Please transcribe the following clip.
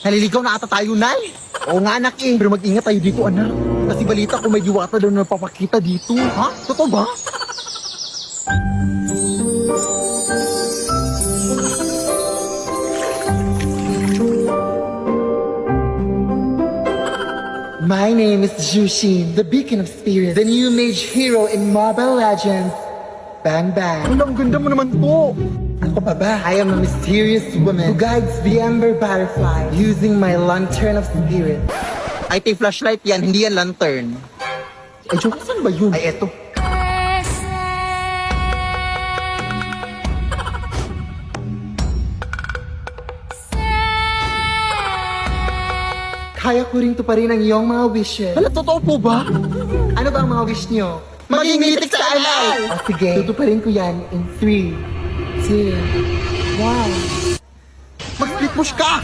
Naliligaw na ata tayo, Nay. Oo nga, anak eh. Pero mag-ingat tayo dito, anak. Kasi balita ko may diwata daw na napapakita dito. Ha? Totoo ba? My name is Jushin, the beacon of spirits, the new mage hero in Mobile Legends. Bang bang. Ang ganda mo naman po. Ako pa ba? I am a mysterious woman who guides the ember butterfly using my lantern of spirit. Ay, ito yung flashlight yan, hindi yan lantern. Ay, joke, saan ba yun? Ay, eto. Kaya ko rin to pa rin ang iyong mga wishes. Hala, totoo po ba? Ano ba ang mga wish niyo? Maging mythic sa alay! O sige, tutuparin ko yan in 3, 2, 1. Mag-split push ka!